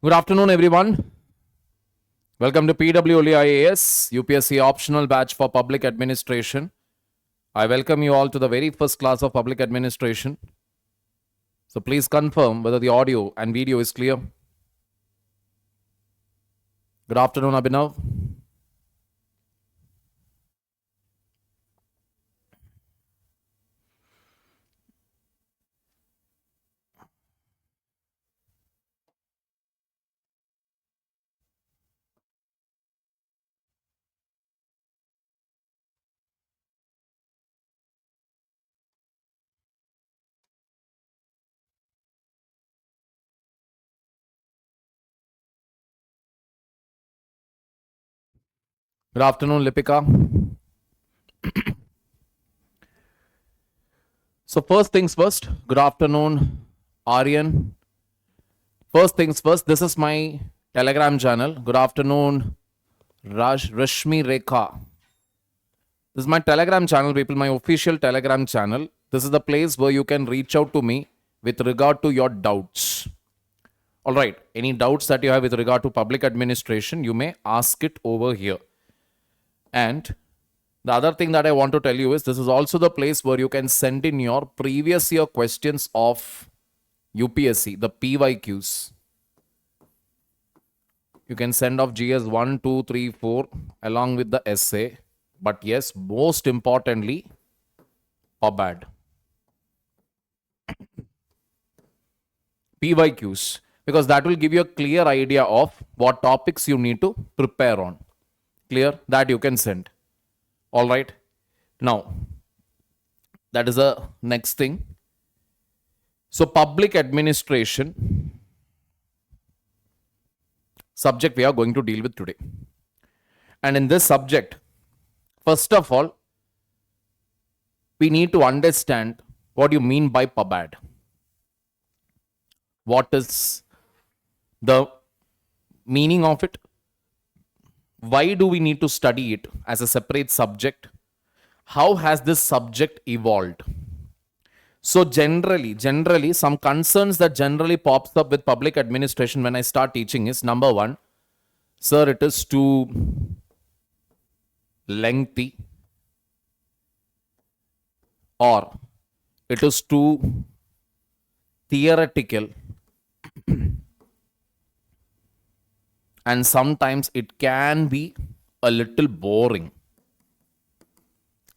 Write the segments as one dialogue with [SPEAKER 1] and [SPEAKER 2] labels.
[SPEAKER 1] Good afternoon, everyone. Welcome to PWLEIAS, UPSC optional batch for public administration. I welcome you all to the very first class of public administration. So please confirm whether the audio and video is clear. Good afternoon, Abhinav. Good afternoon, Lipika. So first things first, good afternoon, Aryan. First things first, this is my Telegram channel. Good afternoon, Rashmi Rekha. This is my Telegram channel, people, my official Telegram channel. This is the place where you can reach out to me with regard to your doubts. All right, any doubts that you have with regard to public administration, you may ask it over here. And the other thing that I want to tell you is this is also the place where you can send in your previous year questions of UPSC, the PYQs. You can send off GS 1, 2, 3, 4 along with the essay. But yes, most importantly, PubAd. PYQs. Because that will give you a clear idea of what topics you need to prepare on. Clear? That you can send. All right. Now, that is the next thing. So, public administration subject we are going to deal with today. And in this subject, first of all, we need to understand what you mean by PubAd. What is the meaning of it? Why do we need to study it as a separate subject? How has this subject evolved? So generally, some concerns that generally pops up with public administration when I start teaching is, number one, sir, it is too lengthy, or it is too theoretical, and sometimes it can be a little boring.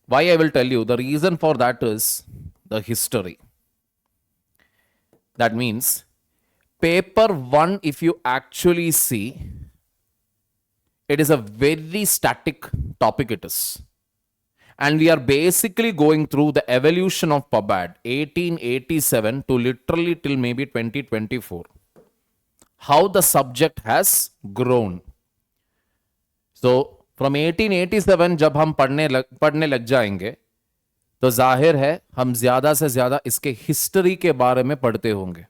[SPEAKER 1] Why I will tell you, the reason for that is the history. That means paper 1, if you actually see, it is a very static topic it is. And we are basically going through the evolution of PubAd 1887 to literally till maybe 2024. How the subject has grown. So from 1887 जब हम पढ़ने लग जाएंगे तो जाहिर है हम ज्यादा से ज्यादा इसके हिस्ट्री के बारे में पढ़ते होंगे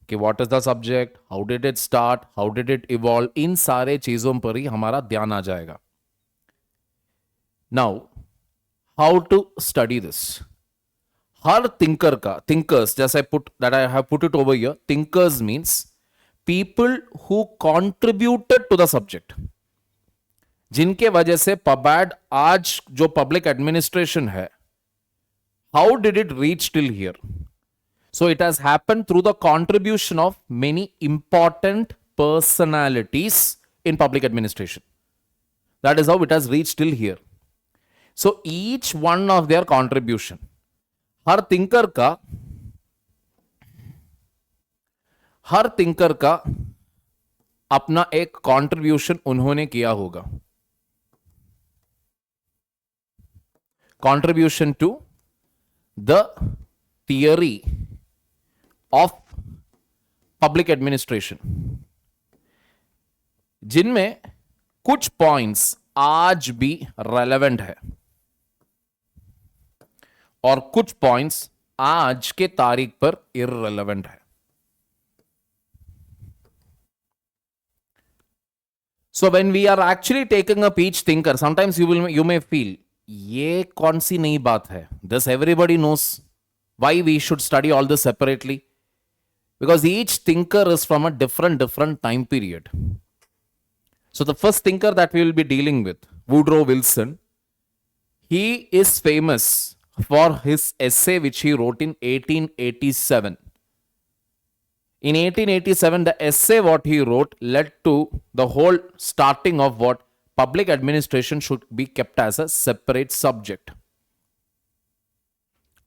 [SPEAKER 1] कि what is the subject, how did it start, how did it evolve, इन सारे चीजों पर ही हमारा ध्यान आ जाएगा. Now how to study this. हर थिंकर का, थिंकर्स जैसे I have put it over here, thinkers means people who contributed to the subject, जिनके वजह से PubAd आज जो पब्लिक एडमिनिस्ट्रेशन है, how did it reach till here? So it has happened through the contribution of many important personalities in public administration. That is how it has reached till here. So each one of their contribution, हर thinker का अपना एक contribution उन्होंने किया होगा. Contribution to the theory of public administration, जिनमें कुछ points आज भी रेलेवेंट है और कुछ पॉइंट्स आज के तारीख पर इररेलेवेंट है. So when we are actually taking up each thinker, sometimes you may feel, ये कौन सी नई बात है? This everybody knows. Why we should study all this separately? because each thinker is from a different time period. So the first thinker that we will be dealing with, Woodrow Wilson, he is famous for his essay which he wrote in 1887. In 1887, the essay what he wrote led to the whole starting of what public administration should be kept as a separate subject.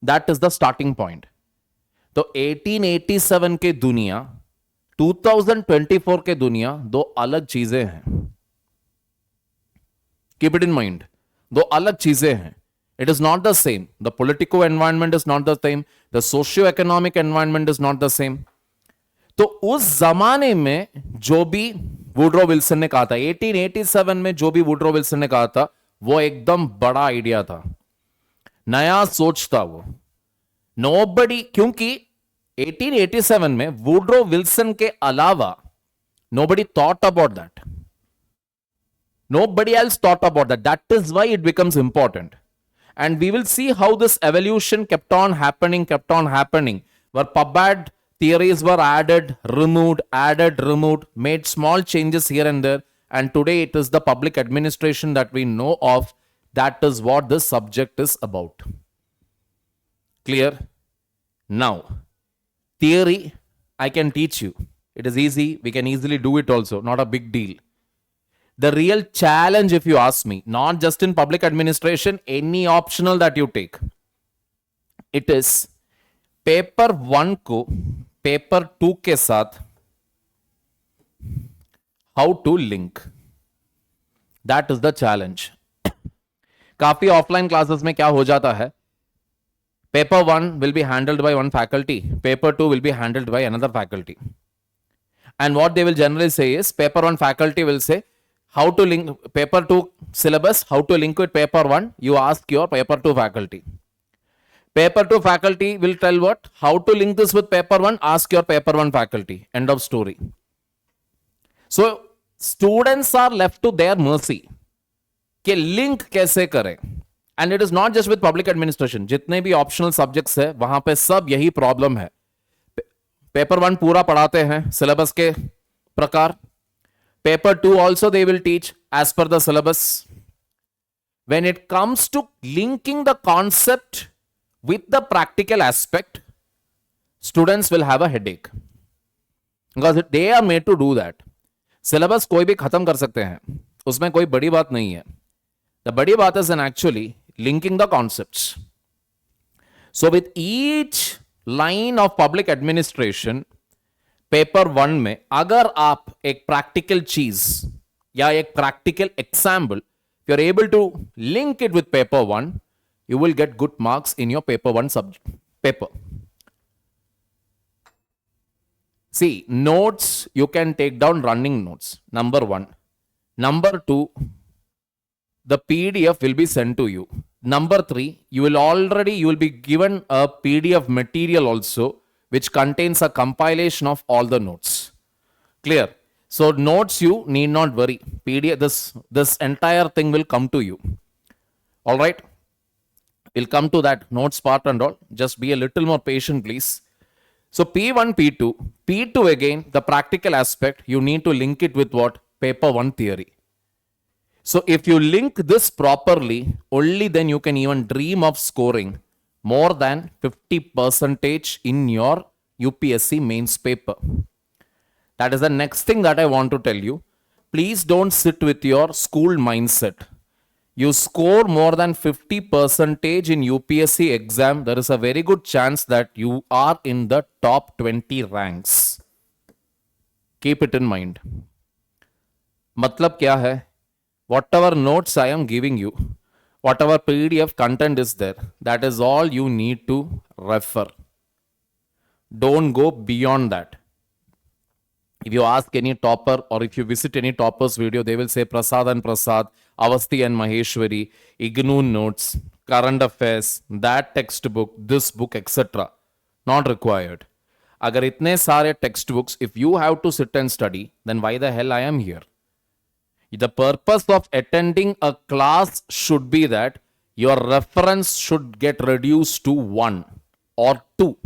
[SPEAKER 1] That is the starting point. तो 1887 के दुनिया 2024 के दुनिया दो अलग चीजें हैं. Keep it in mind. दो अलग चीजें हैं. It is not the same. The political environment is not the same. The socio-economic environment is not the same. तो उस जमाने में जो भी वुड्रो विल्सन ने कहा था, 1887 में जो भी वुड्रो विल्सन ने कहा था, वो एकदम बड़ा आइडिया था, नया सोच था वो. नोबडी, क्योंकि 1887 में वुड्रो विल्सन के अलावा nobody thought about that. Nobody else thought about that. That is why it becomes important. And we will see how this evolution kept on happening, where PubAd theories were added, removed, made small changes here and there. And today it is the public administration that we know of. That is what this subject is about. Clear? Now, theory, I can teach you. It is easy. We can easily do it also. Not a big deal. The real challenge, if you ask me, not just in public administration, any optional that you take, it is paper 1 को paper 2 के साथ how to link. That is the challenge. काफी offline classes में क्या हो जाता है, paper 1 will be handled by one faculty, paper 2 will be handled by another faculty. And what they will generally say is, paper 1 faculty will say, how to link paper 2 syllabus, how to link with paper 1, you ask your paper 2 faculty. Paper 2 faculty will tell what? How to link this with paper 1, ask your paper 1 faculty. End of story. So, students are left to their mercy. कि link कैसे करें? And it is not just with public administration. जितने भी optional subjects है, वहां पे सब यही problem है. Paper 1 पूरा पढ़ाते हैं syllabus के प्रकार. Paper 2 also they will teach as per the syllabus. When it comes to linking the concept with the practical aspect, students will have a headache. Because they are made to do that. Syllabus कोई भी खत्म कर सकते हैं. उसमें कोई बड़ी बात नहीं है. The बड़ी बात is in actually linking the concepts. So with each line of public administration, paper 1 में अगर आप एक प्रैक्टिकल चीज या एक practical example, you are able to link it with paper 1, you will get good marks in your paper 1 subject paper. See, notes you can take down running notes, number 1. Number 2, the PDF will be sent to you. Number 3, you will be given a PDF material also, which contains a compilation of all the notes. Clear? So notes you need not worry. PDF, this entire thing will come to you. All right? We'll come to that notes part and all. Just be a little more patient, please. So P1, P2. P2 again, the practical aspect, you need to link it with what? Paper 1 theory. So if you link this properly, only then you can even dream of scoring more than 50% in your UPSC mains paper. That is the next thing that I want to tell you. Please don't sit with your school mindset. You score more than 50% in UPSC exam, there is a very good chance that you are in the top 20 ranks. Keep it in mind. मतलब क्या है? Whatever notes I am giving you, whatever PDF content is there, that is all you need to refer. Don't go beyond that. If you ask any topper or if you visit any topper's video, they will say Prasad and Prasad, Avasti and Maheshwari, IGNOO notes, current affairs, that textbook, this book, etc. Not required. Agar itne sare textbooks, if you have to sit and study, then why the hell I am here? The purpose of attending a class should be that your reference should get reduced to 1 or 2.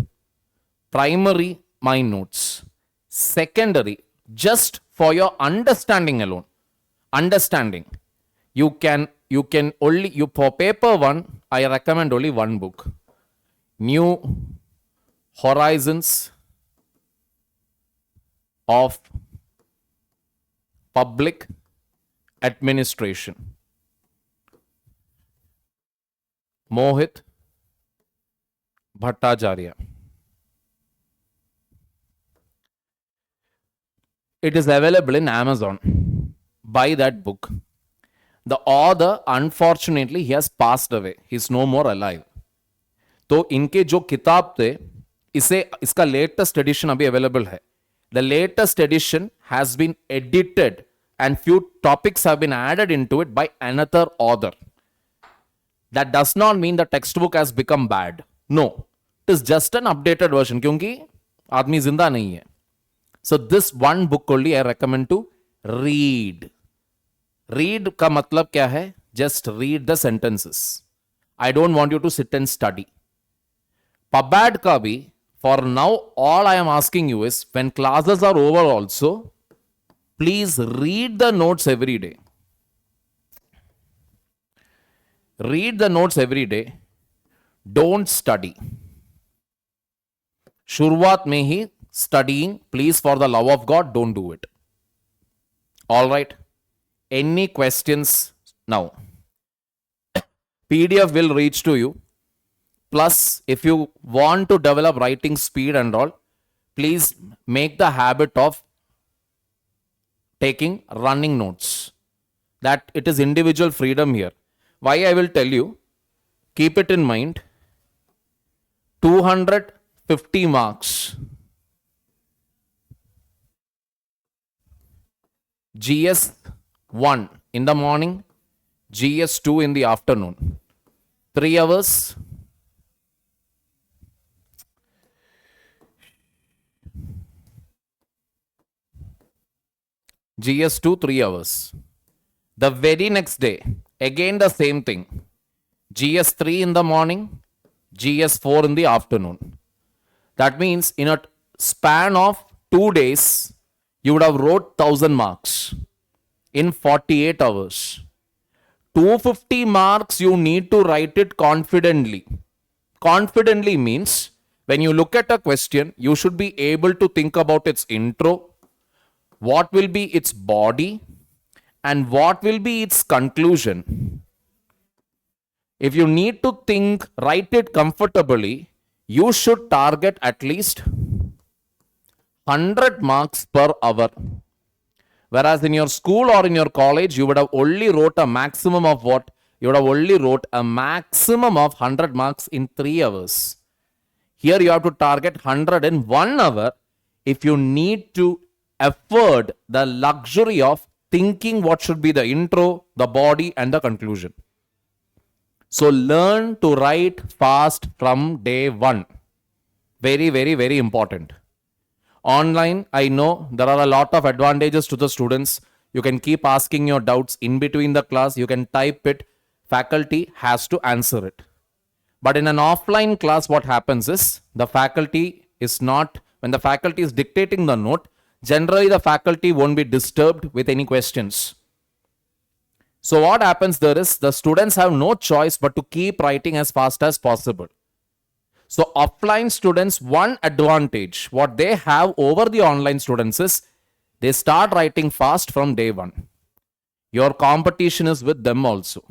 [SPEAKER 1] Primary my notes. Secondary, just for your understanding alone. Understanding. You can only, you for paper 1, I recommend only one book. New Horizons of Public Administration. Mohit Bhattacharya. It is available in Amazon. Buy that book. The author, unfortunately, he has passed away. He is no more alive. तो इनके जो किताब थे, इसका latest edition अभी available है. The latest edition has been edited and few topics have been added into it by another author. That does not mean the textbook has become bad. No, it is just an updated version क्योंकि आदमी जिंदा नहीं है. So this one book only I recommend to read. Read का मतलब क्या है? Just read the sentences. I don't want you to sit and study. PubAd का भी, for now all I am asking you is, when classes are over also, please read the notes every day. Read the notes every day. Don't study. शुरुआत में ही studying, please, for the love of God, don't do it. All right. Any questions now? PDF will reach to you. Plus, if you want to develop writing speed and all, please make the habit of taking running notes. That it is individual freedom here. Why I will tell you, keep it in mind. 250 marks. GS 1 in the morning, GS 2 in the afternoon. 3 hours. GS 2, 3 hours. The very next day, again the same thing. GS 3 in the morning, GS 4 in the afternoon. That means in a span of 2 days, you would have wrote 1000 marks in 48 hours. 250 marks, you need to write it confidently. Confidently means when you look at a question, you should be able to think about its intro, what will be its body, and what will be its conclusion. If you need to think, write it comfortably, you should target at least 100 marks per hour. Whereas in your school or in your college, you would have only wrote a maximum of what? You would have only wrote a maximum of 100 marks in 3 hours. Here you have to target 100 in 1 hour if you need to afford the luxury of thinking what should be the intro, the body, and the conclusion. So learn to write fast from day 1. Very, very, very important. Online, I know there are a lot of advantages to the students. You can keep asking your doubts in between the class. You can type it. Faculty has to answer it. But in an offline class, what happens is the faculty is not, when the faculty is dictating the note, generally the faculty won't be disturbed with any questions. So what happens there is the students have no choice but to keep writing as fast as possible. So offline students, one advantage what they have over the online students is they start writing fast from day 1. Your competition is with them also.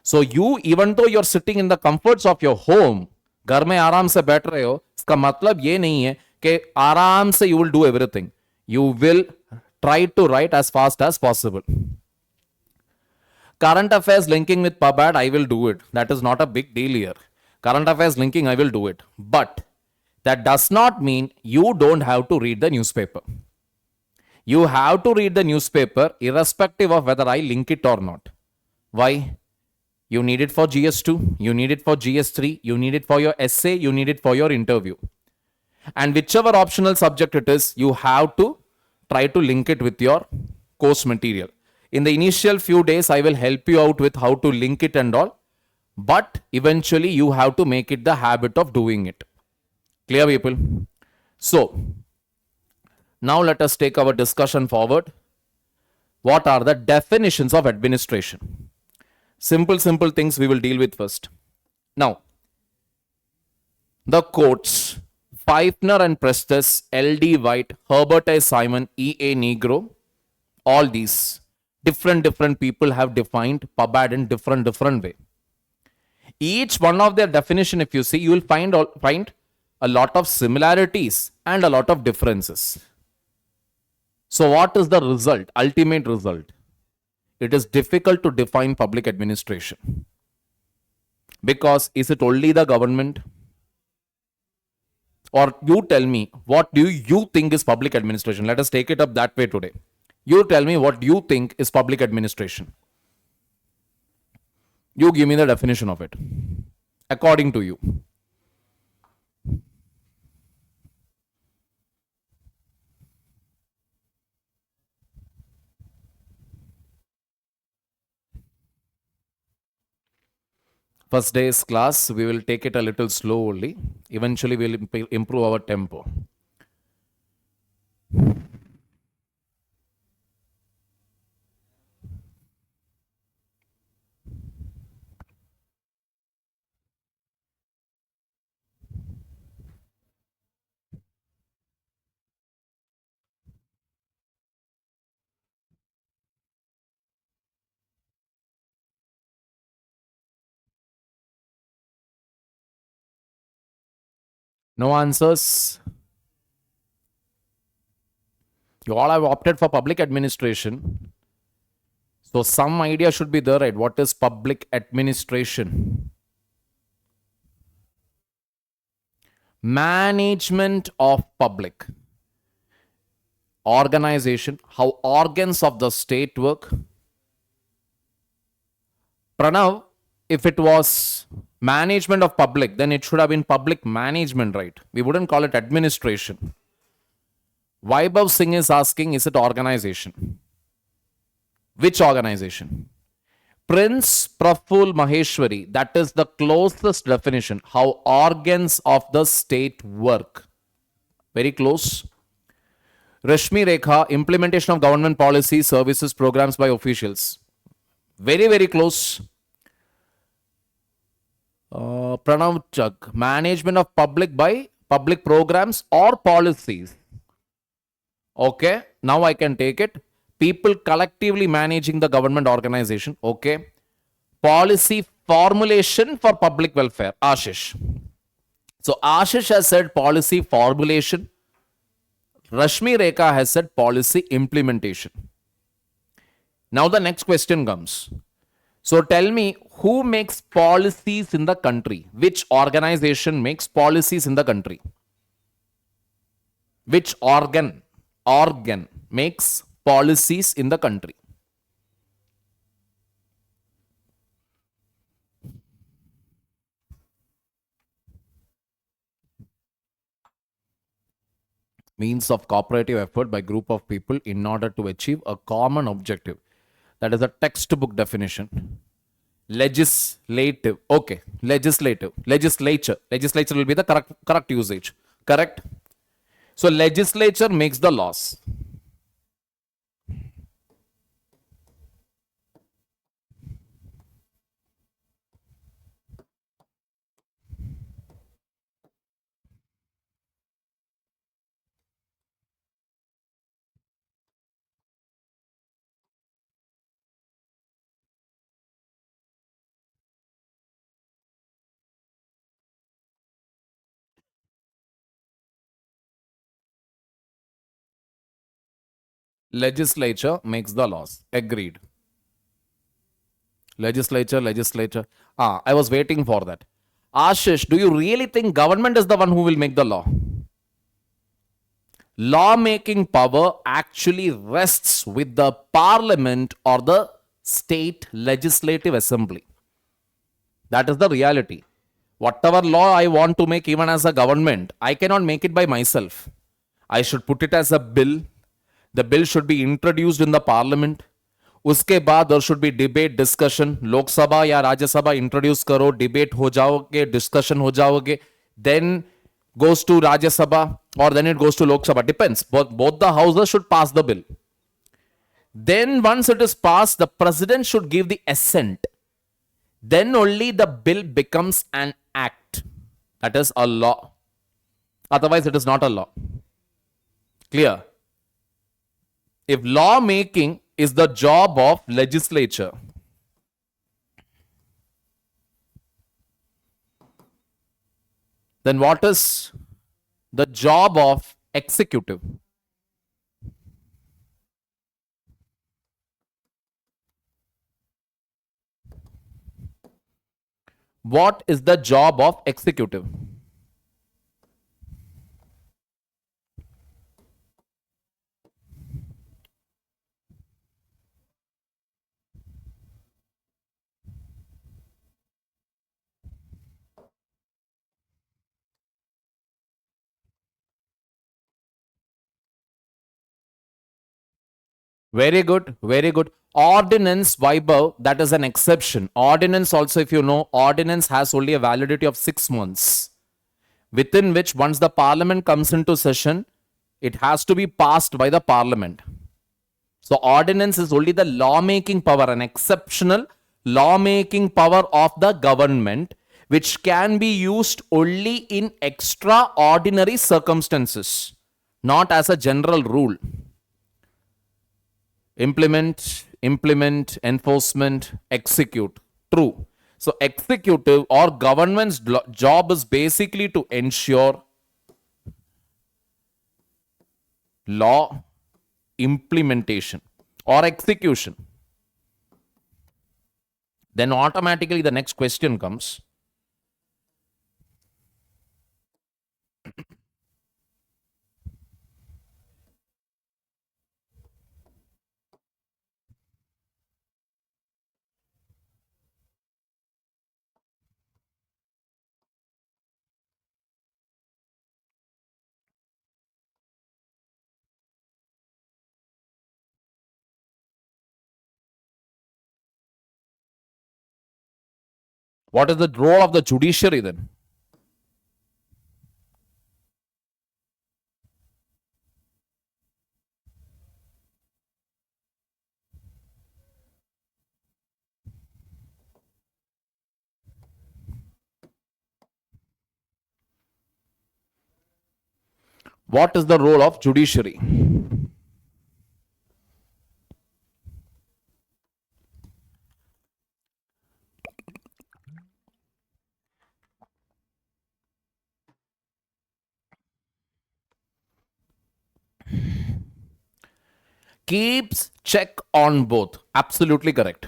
[SPEAKER 1] So you, even though you're sitting in the comforts of your home, घर में आराम से बैठ रहे हो, इसका मतलब ये नहीं है कि आराम से you will do everything. You will try to write as fast as possible. Current affairs linking with PubAd, I will do it. That is not a big deal here. Current affairs linking, I will do it. But that does not mean you don't have to read the newspaper. You have to read the newspaper irrespective of whether I link it or not. Why? You need it for GS2, you need it for GS3, you need it for your essay, you need it for your interview. And whichever optional subject it is, you have to try to link it with your course material. In the initial few days, I will help you out with how to link it and all. But eventually, you have to make it the habit of doing it. Clear, people? So, now let us take our discussion forward. What are the definitions of administration? Simple things we will deal with first. Now, the quotes Pfeiffer and Prestes, L.D. White, Herbert A. Simon, E.A. Negro, all these different people have defined PubAd in different way. Each one of their definition, if you see, you will find a lot of similarities and a lot of differences. So what is the result, ultimate result? It is difficult to define public administration. Because is it only the government? Or you tell me, what do you think is public administration? Let us take it up that way today. You tell me what you think is public administration. You give me the definition of it, according to you. First day's class, we will take it a little slowly. Eventually, we'll improve our tempo. No answers? You all have opted for public administration. So some idea should be there, right? What is public administration? Management of public. Organization, how organs of the state work. Pranav, if it was management of public, then it should have been public management, right? We wouldn't call it administration. Vaibhav Singh is asking, is it organization? Which organization? Prince Praful Maheshwari, that is the closest definition. How organs of the state work. Very close. Rashmi Rekha, implementation of government policies, services, programs by officials. Very close. Pranav Chak, management of public by public programs or policies. Okay, now I can take it. People collectively managing the government organization. Okay. Policy formulation for public welfare. Ashish. So Ashish has said policy formulation. Rashmi Rekha has said policy implementation. Now the next question comes. So tell me, who makes policies in the country? Which organization makes policies in the country? Which organ makes policies in the country? Means of cooperative effort by group of people in order to achieve a common objective. That is a textbook definition. Legislative. Okay. Legislative. Legislature. Legislature will be the correct usage. Correct? So legislature makes the laws. Legislature makes the laws. Agreed. Legislature. I was waiting for that. Ashish, do you really think government is the one who will make the law? Lawmaking power actually rests with the parliament or the state legislative assembly. That is the reality. Whatever law I want to make, even as a government, I cannot make it by myself. I should put it as a bill. The bill should be introduced in the parliament. उसके बाद there should be debate, discussion. Lok Sabha या Rajya Sabha introduce करो, debate हो जाओगे, discussion हो जाओगे. Then goes to Rajya Sabha, or then it goes to Lok Sabha. Depends. Both the houses should pass the bill. Then once it is passed, the president should give the assent. Then only the bill becomes an act. That is a law. Otherwise, it is not a law. Clear? If law making is the job of legislature, then what is the job of executive? What is the job of executive? Very good, very good. Ordinance, Vaibhav, that is an exception. Ordinance also, if you know, ordinance has only a validity of 6 months, within which once the parliament comes into session, it has to be passed by the parliament. So ordinance is only the lawmaking power, an exceptional lawmaking power of the government, which can be used only in extraordinary circumstances, not as a general rule. Implement, enforcement, execute. True. So executive or government's job is basically to ensure law implementation or execution. Then automatically the next question comes. What is the role of the judiciary then? What is the role of judiciary? Keeps check on both. Absolutely correct.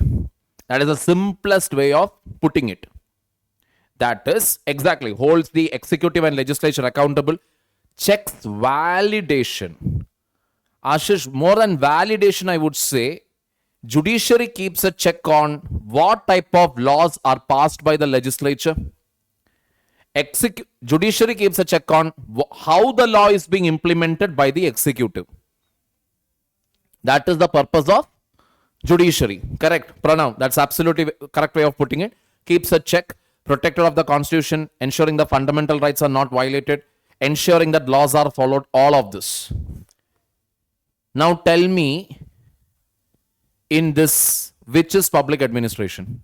[SPEAKER 1] That is the simplest way of putting it. That is exactly holds the executive and legislature accountable, checks validation. Ashish, more than validation, I would say judiciary keeps a check on what type of laws are passed by the legislature. Judiciary keeps a check on how the law is being implemented by the executive. That is the purpose of judiciary. Correct, Pranav. That's absolutely correct way of putting it. Keeps a check, protector of the constitution, ensuring the fundamental rights are not violated, ensuring that laws are followed, all of this. Now tell me, in this, which is public administration?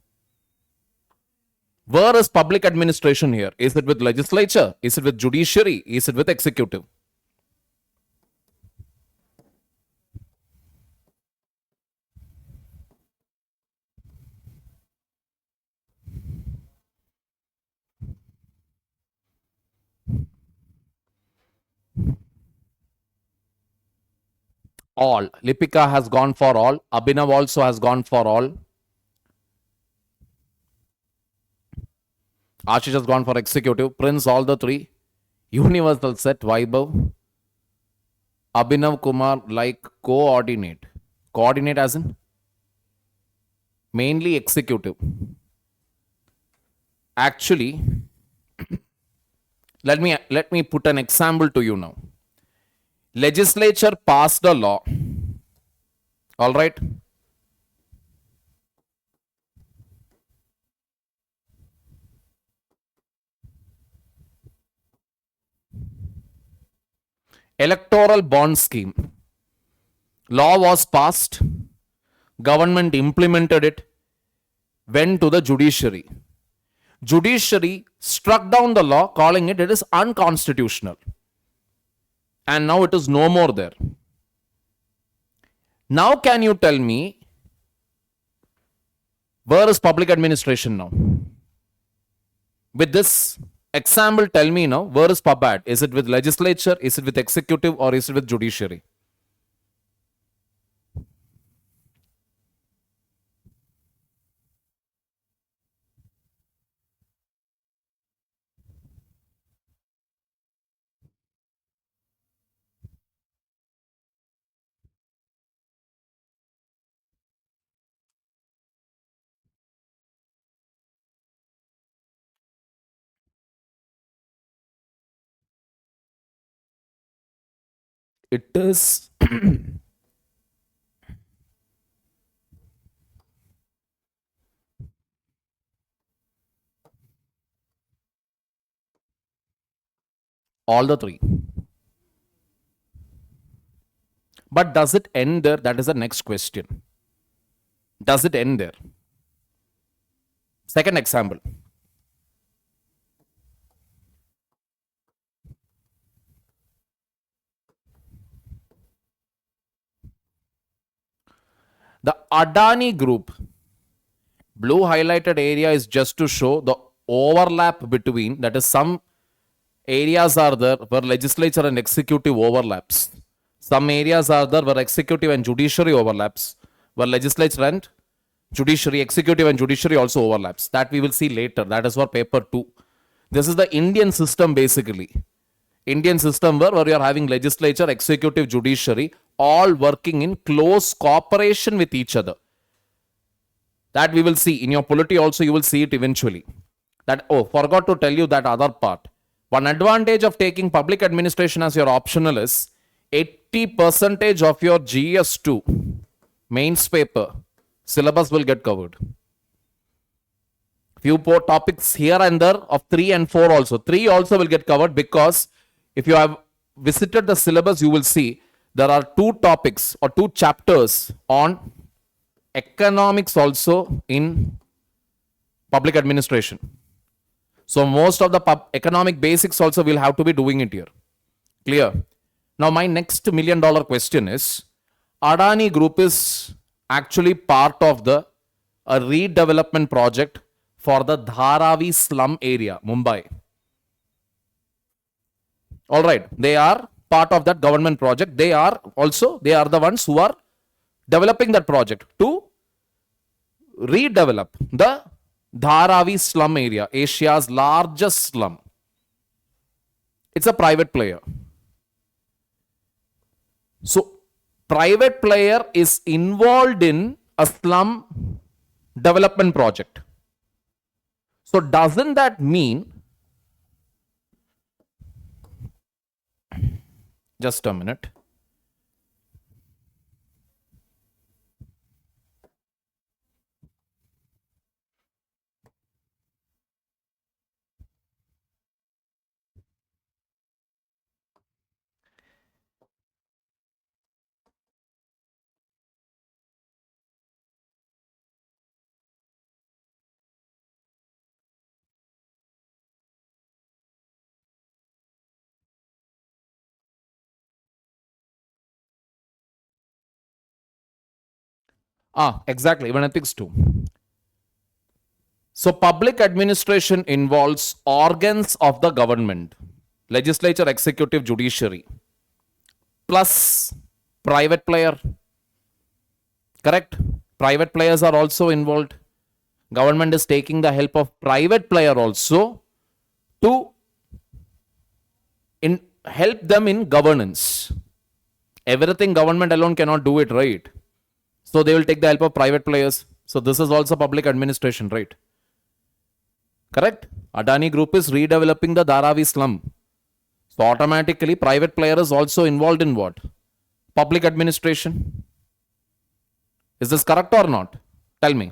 [SPEAKER 1] Where is public administration here? Is it with legislature? Is it with judiciary? Is it with executive? All. Lipika has gone for all. Abhinav also has gone for all. Ashish has gone for executive. Prince, all the three. Universal set, Vaibhav. Abhinav Kumar, like coordinate. Coordinate as in? Mainly executive. Actually, let me put an example to you now. Legislature passed a law. All right. Electoral bond scheme. Law was passed, government implemented it, went to the judiciary. Judiciary struck down the law, calling it is unconstitutional. And now it is no more there. Now can you tell me, where is public administration now? With this example, tell me now, where is PubAd? Is it with legislature, is it with executive, or is it with judiciary? It is all the three. But does it end there? That is the next question. Does it end there? Second example. The Adani group, blue highlighted area is just to show the overlap between, that is, some areas are there where legislature and executive overlaps. Some areas are there where executive and judiciary overlaps, where legislature and judiciary, executive and judiciary also overlaps. That we will see later. That is for paper 2. This is the Indian system basically. Indian system where you are having legislature, executive, judiciary, all working in close cooperation with each other. That we will see. In your polity also, you will see it eventually. That, oh, forgot to tell you that other part. One advantage of taking public administration as your optional is 80% of your GS2 mains paper syllabus will get covered. Few topics here and there of 3 and 4 also. 3 also will get covered, because if you have visited the syllabus, you will see there are 2 topics or 2 chapters on economics also in public administration. So most of the economic basics also will have to be doing it here. Clear? Now my next $1 million question is, Adani Group is actually part of a redevelopment project for the Dharavi slum area, Mumbai. All right, they are part of that government project. They are the ones who are developing that project to redevelop the Dharavi slum area, Asia's largest slum. It's a private player. So, private player is involved in a slum development project. So, doesn't that mean, just a minute. Exactly, even ethics too. So, public administration involves organs of the government, legislature, executive, judiciary, plus private player. Correct? Private players are also involved. Government is taking the help of private player also to help them in governance. Everything government alone cannot do it, right? So they will take the help of private players. So this is also public administration, right? Correct? Adani Group is redeveloping the Dharavi slum. So automatically private player is also involved in what? Public administration. Is this correct or not? Tell me.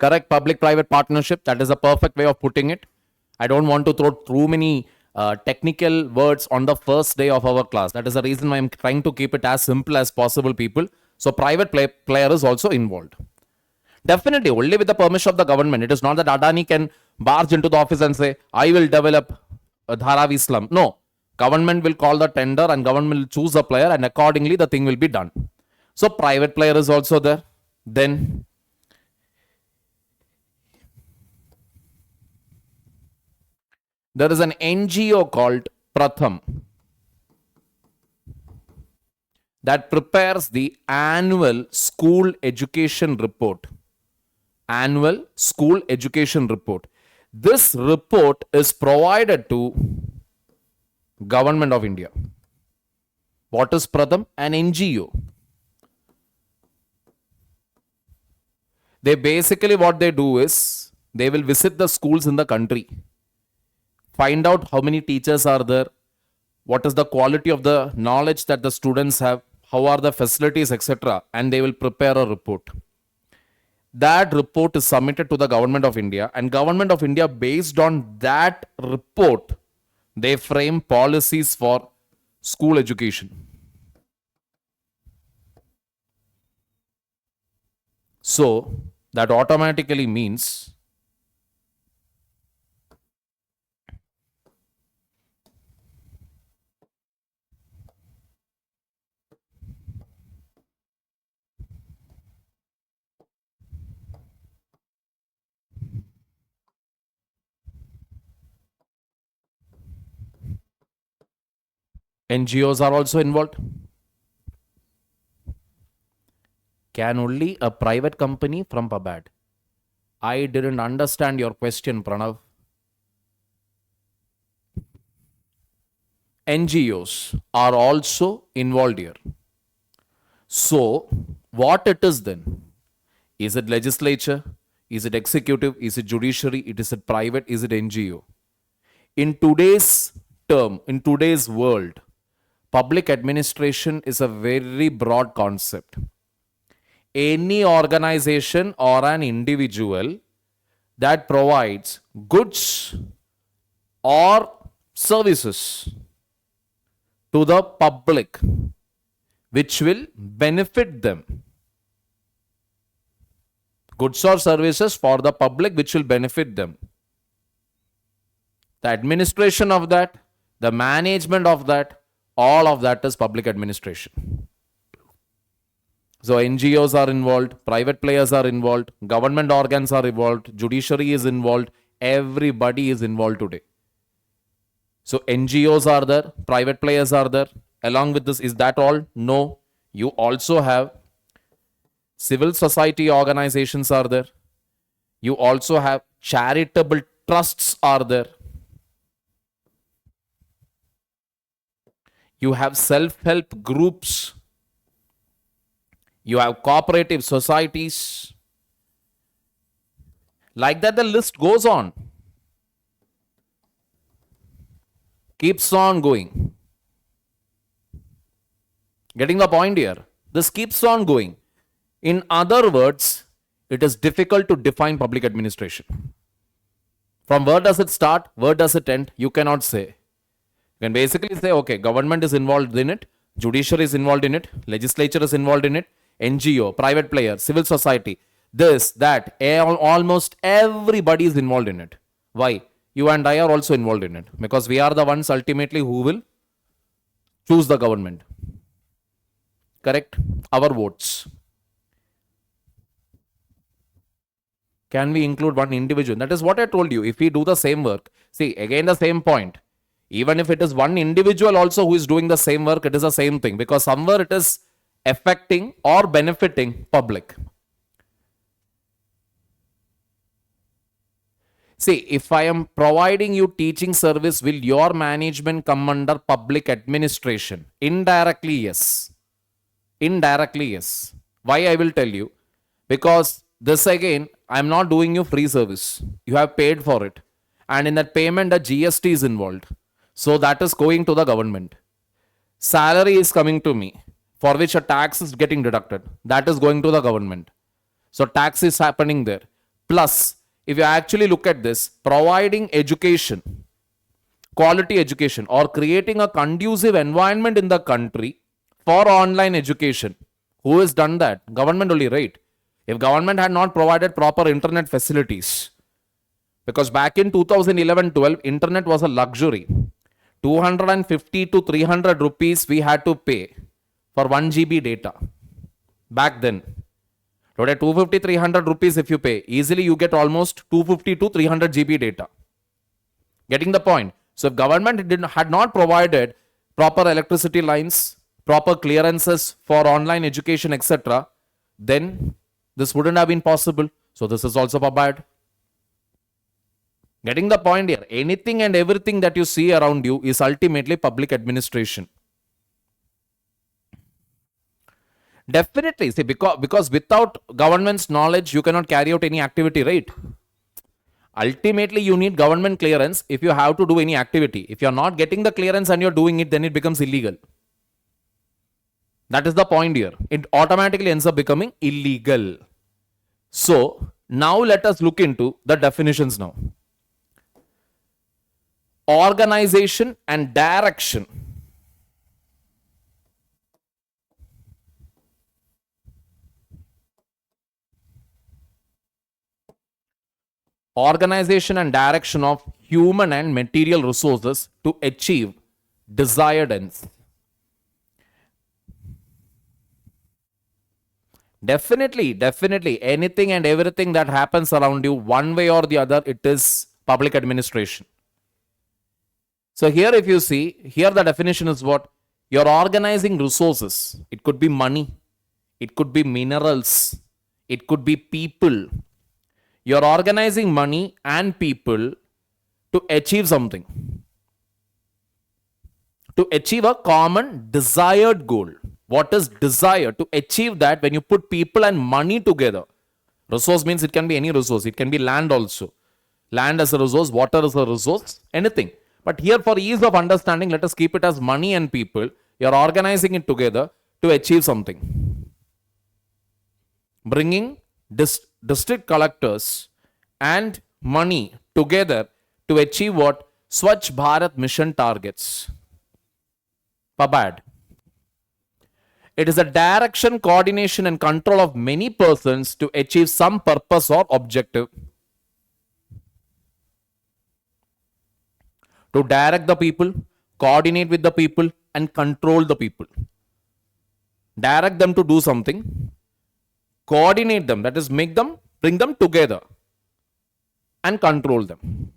[SPEAKER 1] Correct, public-private partnership. That is a perfect way of putting it. I don't want to throw too many technical words on the first day of our class. That is the reason why I'm trying to keep it as simple as possible, people. So private player is also involved. Definitely, only with the permission of the government. It is not that Adani can barge into the office and say, I will develop a Dharavi slum. No. Government will call the tender and government will choose a player and accordingly the thing will be done. So private player is also there. Then there is an NGO called Pratham that prepares the annual school education report. Annual school education report. This report is provided to Government of India. What is Pratham? An NGO. They basically what they do is they will visit the schools in the country, find out how many teachers are there, what is the quality of the knowledge that the students have, how are the facilities, etc. And they will prepare a report. That report is submitted to the Government of India, and Government of India, based on that report, they frame policies for school education. So that automatically means NGOs are also involved. Can only a private company from PABAD? I didn't understand your question, Pranav. NGOs are also involved here. So, what it is then? Is it legislature? Is it executive? Is it judiciary? Is it private? Is it NGO? In today's term, in today's world, public administration is a very broad concept. Any organization or an individual that provides goods or services to the public which will benefit them. Goods or services for the public which will benefit them. The administration of that, the management of that, all of that is public administration. So NGOs are involved, private players are involved, government organs are involved, judiciary is involved, everybody is involved today. So NGOs are there, private players are there. Along with this, is that all? No. You also have civil society organizations are there. You also have charitable trusts are there. You have self-help groups. You have cooperative societies. Like that, the list goes on. Keeps on going. Getting the point here? This keeps on going. In other words, it is difficult to define public administration. From where does it start? Where does it end? You cannot say. You can basically say, okay, government is involved in it, judiciary is involved in it, legislature is involved in it, NGO, private player, civil society, this, that, almost everybody is involved in it. Why? You and I are also involved in it because we are the ones ultimately who will choose the government. Correct? Our votes. Can we include one individual? That is what I told you. If we do the same work, see, again the same point. Even if it is one individual also who is doing the same work, it is the same thing because somewhere it is affecting or benefiting public. See, if I am providing you teaching service, will your management come under public administration? Indirectly, yes. Indirectly, yes. Why I will tell you? Because this again, I am not doing you free service. You have paid for it. And in that payment, the GST is involved. So that is going to the government. Salary is coming to me, for which a tax is getting deducted. That is going to the government. So tax is happening there. Plus, if you actually look at this, providing education, quality education, or creating a conducive environment in the country for online education. Who has done that? Government only, right? If government had not provided proper internet facilities, because back in 2011-12, internet was a luxury. 250 to 300 rupees we had to pay for 1 GB data back then. Today, 250, 300 rupees if you pay, easily you get almost 250 to 300 GB data. Getting the point? So if government had not provided proper electricity lines, proper clearances for online education, etc., then this wouldn't have been possible. So this is also bad. Getting the point here? Anything and everything that you see around you is ultimately public administration. Definitely. See, because without government's knowledge, you cannot carry out any activity, right? Ultimately, you need government clearance if you have to do any activity. If you're not getting the clearance and you're doing it, then it becomes illegal. That is the point here. It automatically ends up becoming illegal. So, now let us look into the definitions now. Organization and direction. Organization and direction of human and material resources to achieve desired ends. Definitely, anything and everything that happens around you, one way or the other, it is public administration. So here if you see, here the definition is what? You're organizing resources. It could be money. It could be minerals. It could be people. You're organizing money and people to achieve something. To achieve a common desired goal. What is desire? To achieve that, when you put people and money together. Resource means it can be any resource. It can be land also. Land as a resource, water as a resource, anything. But here for ease of understanding, let us keep it as money and people. You're organizing it together to achieve something. Bringing district collectors and money together to achieve what? Swachh Bharat mission targets. Pabad. It is a direction, coordination and control of many persons to achieve some purpose or objective. To direct the people, coordinate with the people and control the people. Direct them to do something. Coordinate them, that is make them, bring them together and control them.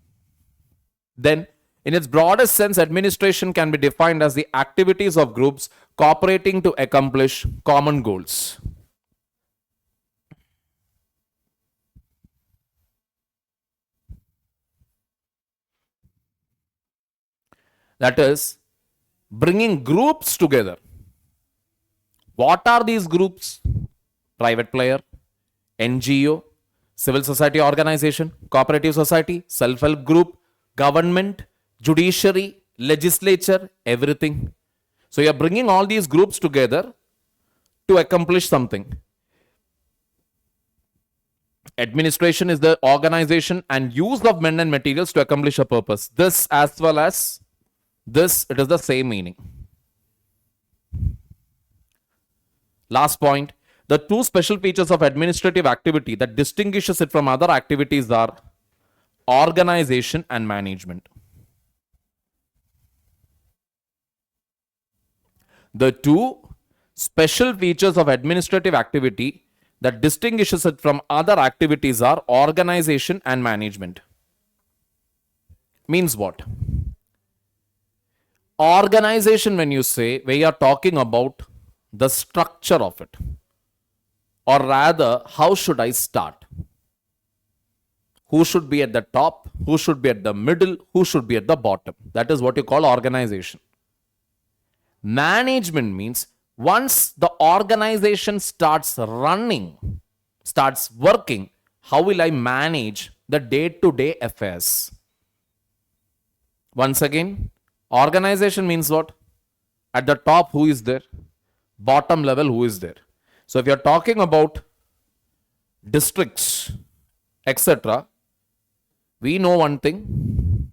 [SPEAKER 1] Then, in its broadest sense, administration can be defined as the activities of groups cooperating to accomplish common goals. That is, bringing groups together. What are these groups? Private player, NGO, civil society organization, cooperative society, self-help group, government, judiciary, legislature, everything. So you are bringing all these groups together to accomplish something. Administration is the organization and use of men and materials to accomplish a purpose. This as well as this, it is the same meaning. Last point. The two special features of administrative activity that distinguishes it from other activities are organization and management. The two special features of administrative activity that distinguishes it from other activities are organization and management. Means what? Organization, when you say, we are talking about the structure of it. Or rather, how should I start? Who should be at the top? Who should be at the middle? Who should be at the bottom? That is what you call organization. Management means once the organization starts running, starts working, how will I manage the day-to-day affairs? Once again, organization means what? At the top, who is there? Bottom level, who is there? So if you're talking about districts etc. We know one thing,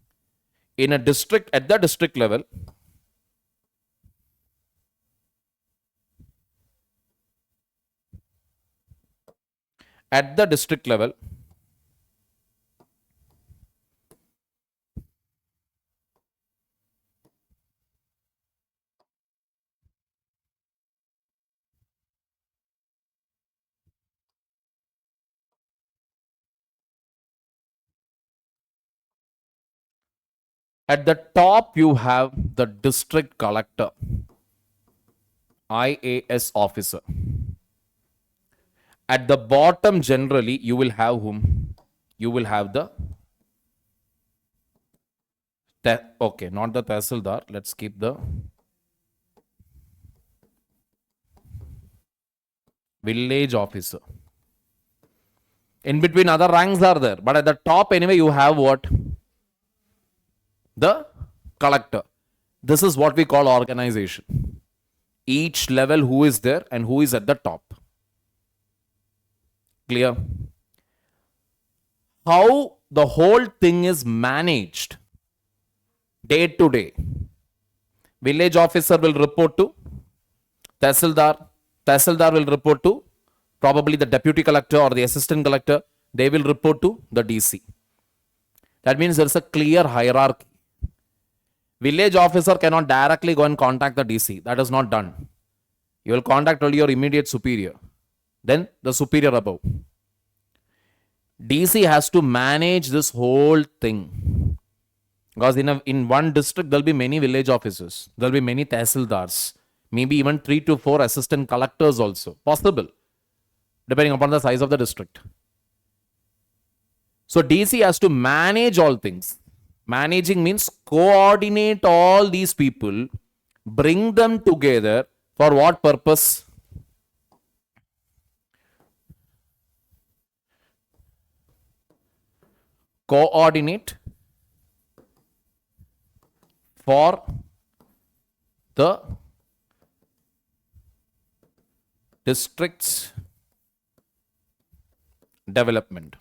[SPEAKER 1] in a district, at the district level, at the district level, at the top you have the district collector, IAS officer. At the bottom, generally, you will have whom? You will have the, okay, not the Tehsildar. Let's keep the village officer. In between, other ranks are there. But at the top, anyway, you have what? The collector. This is what we call organization. Each level, who is there and who is at the top. Clear? How the whole thing is managed day to day. Village officer will report to Tehsildar. Tehsildar will report to probably the deputy collector or the assistant collector. They will report to the DC. That means there is a clear hierarchy. Village officer cannot directly go and contact the DC. That is not done. You will contact only your immediate superior. Then the superior above. DC has to manage this whole thing. Because in one district, there will be many village officers. There will be many tehsildars. Maybe even 3 to 4 assistant collectors also. Possible. Depending upon the size of the district. So DC has to manage all things. Managing means coordinate all these people, bring them together for what purpose? Coordinate for the district's development.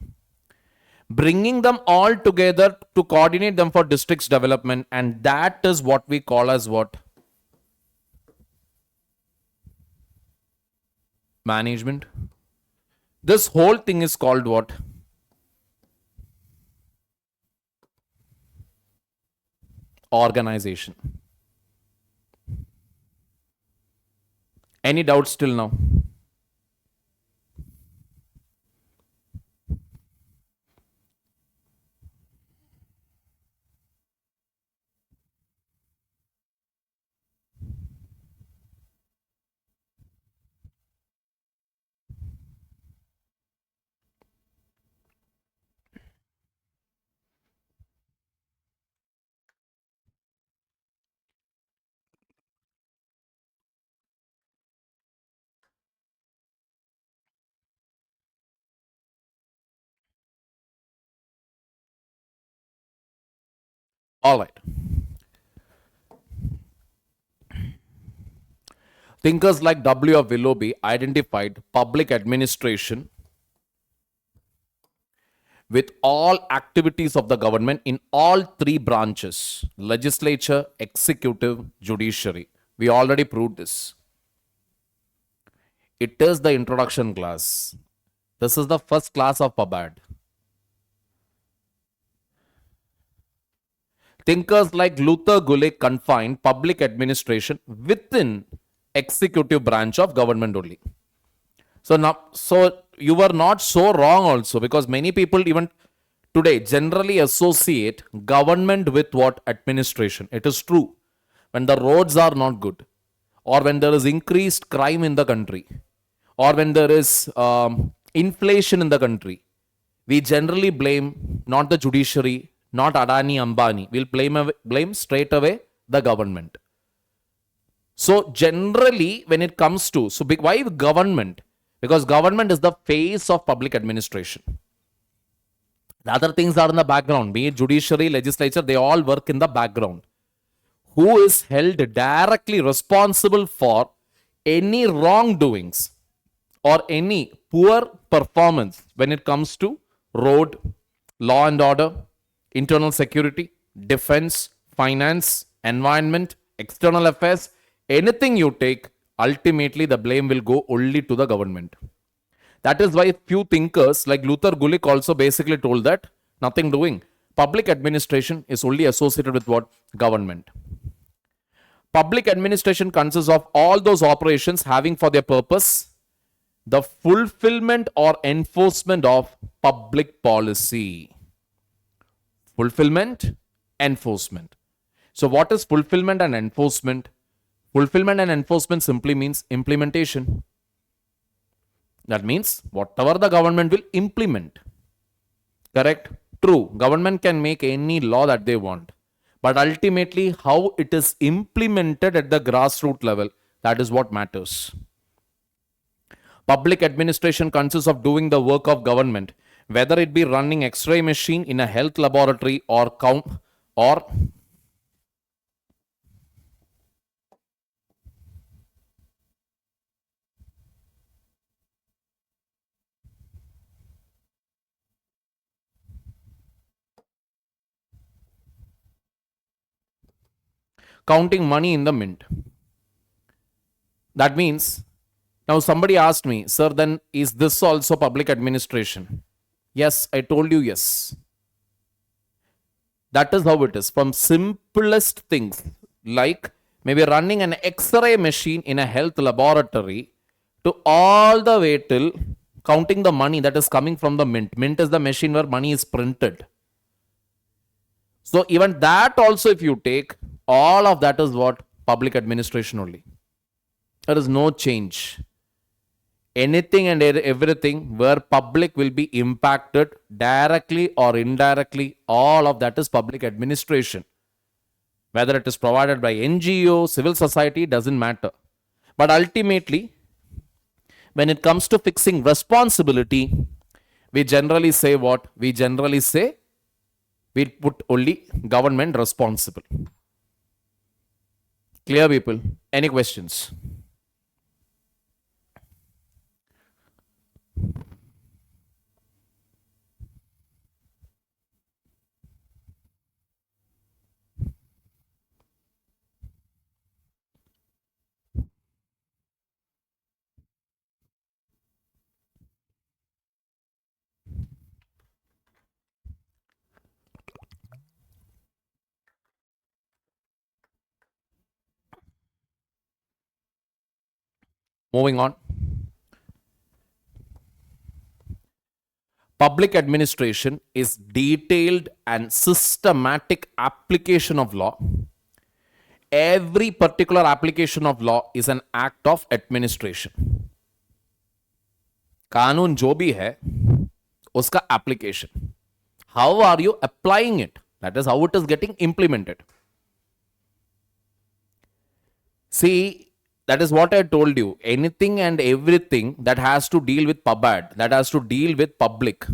[SPEAKER 1] Bringing them all together to coordinate them for district's development, and that is what we call as what? Management. This whole thing is called what? Organization. Any doubts till now? All right. Thinkers like W. of Willoughby identified public administration with all activities of the government in all 3 branches: legislature, executive, judiciary. We already proved this. It is the introduction class. This is the first class of PubAd. Thinkers like Luther Gulick confined public administration within executive branch of government only. So you were not so wrong also, because many people even today generally associate government with what? Administration. It is true. When the roads are not good, or when there is increased crime in the country, or when there is inflation in the country, we generally blame not the judiciary, not Adani, Ambani. We'll blame straight away the government. So generally, when it comes to, so why government? Because government is the face of public administration. The other things are in the background, be it judiciary, legislature, they all work in the background. Who is held directly responsible for any wrongdoings or any poor performance when it comes to road, law and order, internal security, defense, finance, environment, external affairs, anything you take, ultimately the blame will go only to the government. That is why few thinkers like Luther Gulick also basically told that nothing doing. Public administration is only associated with what? Government. Public administration consists of all those operations having for their purpose the fulfillment or enforcement of public policy. Fulfillment, enforcement. So, what is fulfillment and enforcement? Fulfillment and enforcement simply means implementation. That means whatever the government will implement. Correct? True. Government can make any law that they want. But ultimately, how it is implemented at the grassroots level, that is what matters. Public administration consists of doing the work of government, whether it be running X-ray machine in a health laboratory or counting money in the mint. That means, now somebody asked me, sir, then is this also public administration? Yes, I told you yes. That is how it is. From simplest things like maybe running an X-ray machine in a health laboratory to all the way till counting the money that is coming from the mint. Mint is the machine where money is printed. So even that also, if you take, all of that is what? Public administration only. There is no change. Anything and everything where public will be impacted directly or indirectly, all of that is public administration. Whether it is provided by NGO, civil society, doesn't matter. But ultimately, when it comes to fixing responsibility, we generally say what? We generally say we put only government responsible. Clear, people? Any questions? Moving on. Public administration is detailed and systematic application of law. Every particular application of law is an act of administration. कानून जो भी है उसका application. How are you applying it? That is how it is getting implemented. See, that is what I told you. Anything and everything that has to deal with public, that has to deal with public,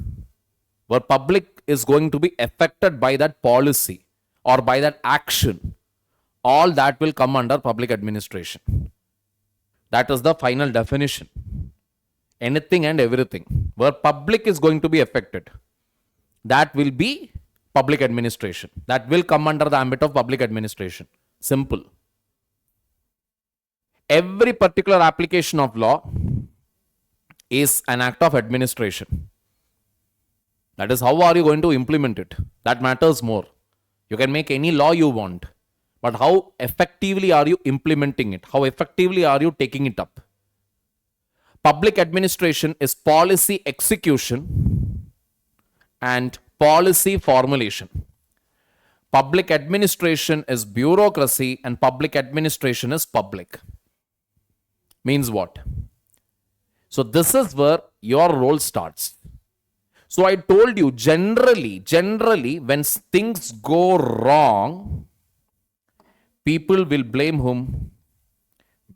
[SPEAKER 1] where public is going to be affected by that policy or by that action, all that will come under public administration. That is the final definition. Anything and everything where public is going to be affected, that will be public administration. That will come under the ambit of public administration. Simple. Every particular application of law is an act of administration. That is, how are you going to implement it? That matters more. You can make any law you want, but how effectively are you implementing it? How effectively are you taking it up? Public administration is policy execution and policy formulation. Public administration is bureaucracy and public administration is public. Means what? So this is where your role starts. So I told you, generally, when things go wrong, people will blame whom?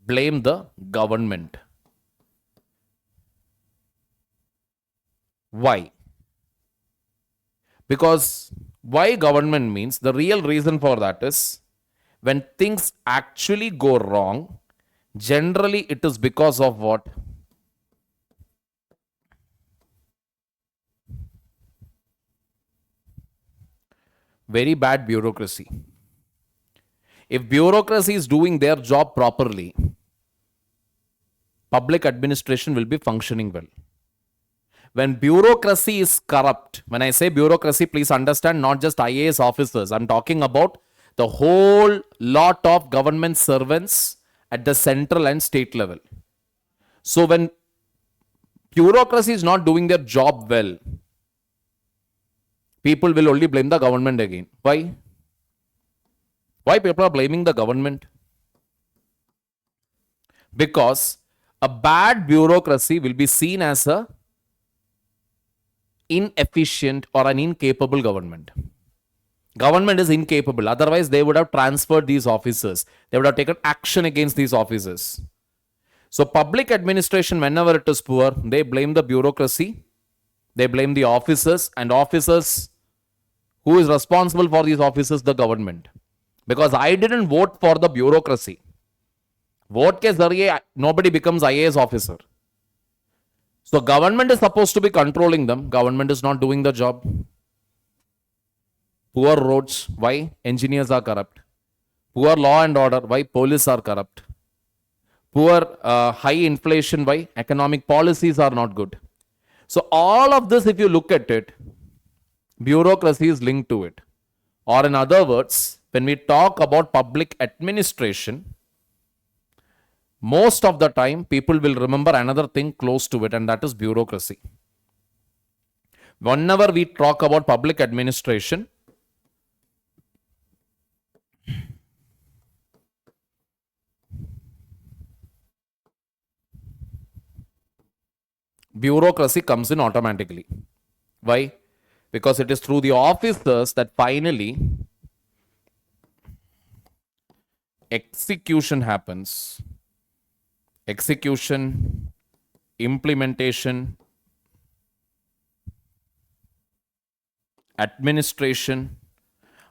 [SPEAKER 1] Blame the government. Why? Because why government means, the real reason for that is, when things actually go wrong, generally it is because of what? Very bad bureaucracy. If bureaucracy is doing their job properly, public administration will be functioning well. When bureaucracy is corrupt, when I say bureaucracy, please understand not just IAS officers. I'm talking about the whole lot of government servants at the central and state level. So when bureaucracy is not doing their job well, people will only blame the government again. Why? Why people are blaming the government? Because a bad bureaucracy will be seen as a inefficient or an incapable government. Government is incapable. Otherwise, they would have transferred these officers. They would have taken action against these officers. So public administration, whenever it is poor, they blame the bureaucracy. They blame the officers, and officers, who is responsible for these officers? The government. Because I didn't vote for the bureaucracy. Vote ke zariye, nobody becomes IAS officer. So government is supposed to be controlling them. Government is not doing the job. Poor roads, why? Engineers are corrupt. Poor law and order, why? Police are corrupt. Poor high inflation, why? Economic policies are not good. So all of this, if you look at it, bureaucracy is linked to it. Or in other words, when we talk about public administration, most of the time people will remember another thing close to it, and that is bureaucracy. Whenever we talk about public administration, bureaucracy comes in automatically. Why? Because it is through the officers that finally execution happens. Execution, implementation, administration,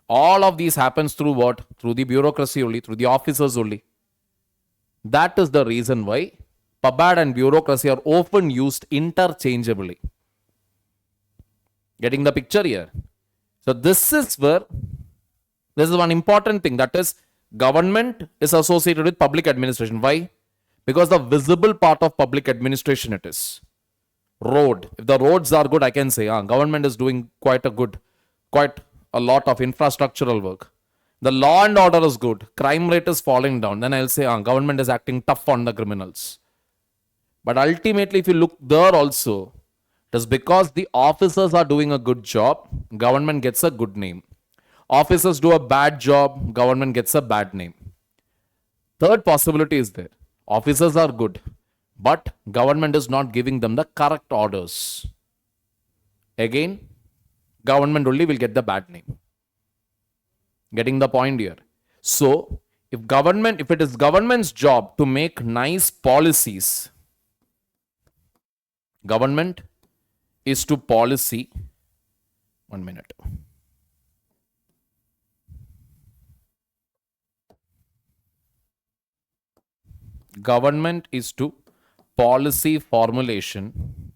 [SPEAKER 1] all of these happens through what? Through the bureaucracy only, through the officers only. That is the reason why PABAD and bureaucracy are often used interchangeably. Getting the picture here? So this is where, this is one important thing, that is government is associated with public administration. Why? Because the visible part of public administration it is. Road. If the roads are good, I can say, government is doing quite a lot of infrastructural work. The law and order is good. Crime rate is falling down. Then I'll say, government is acting tough on the criminals. But ultimately, if you look there also, it is because the officers are doing a good job, government gets a good name. Officers do a bad job, government gets a bad name. Third possibility is there. Officers are good, but government is not giving them the correct orders. Again, government only will get the bad name. Getting the point here? So, if it is government's job to make nice policies, government is to policy. 1 minute. Government is to policy formulation,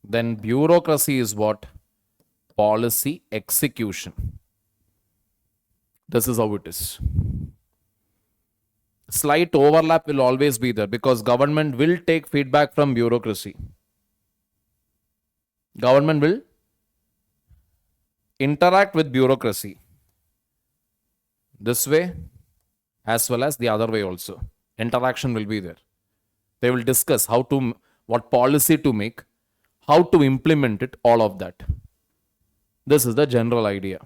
[SPEAKER 1] then bureaucracy is what? Policy execution. This is how it is. Slight overlap will always be there because government will take feedback from bureaucracy. Government will interact with bureaucracy this way as well as the other way also. Interaction will be there. They will discuss what policy to make, how to implement it, all of that. This is the general idea.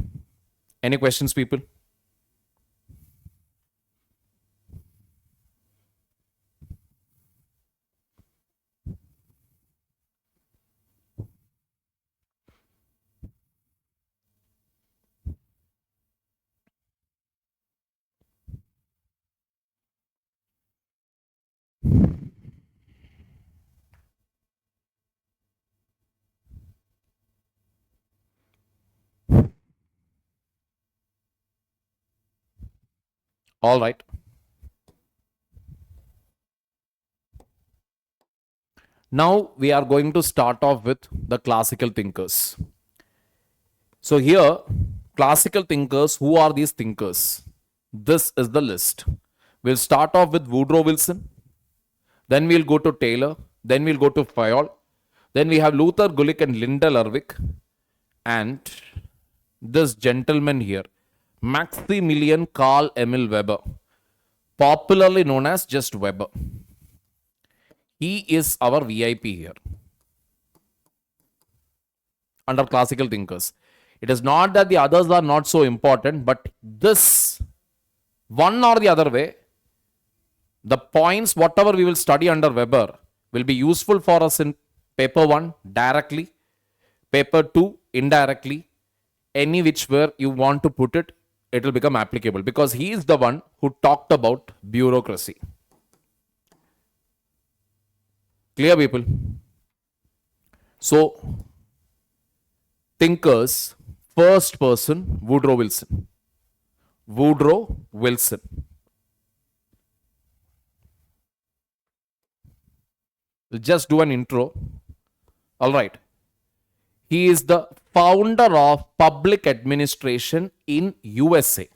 [SPEAKER 1] Any questions, people? All right. Now we are going to start off with the classical thinkers. So here, Classical thinkers, who are these thinkers? This is the list. We'll start off with Woodrow Wilson, then we'll go to Taylor, then we'll go to Fayol, then we have Luther Gulick and Lindell Urwick, and this gentleman here, Maximilian Karl Emil Weber, popularly known as just Weber. He is our VIP here under classical thinkers. It is not that the others are not so important, but this one or the other way, the points, whatever we will study under Weber, will be useful for us in paper 1 directly, paper 2 indirectly, any which where you want to put it, it will become applicable because he is the one who talked about bureaucracy. Clear, people? So, thinkers, first person, Woodrow Wilson. Woodrow Wilson. We'll just do an intro. All right. He is the founder of public administration in USA.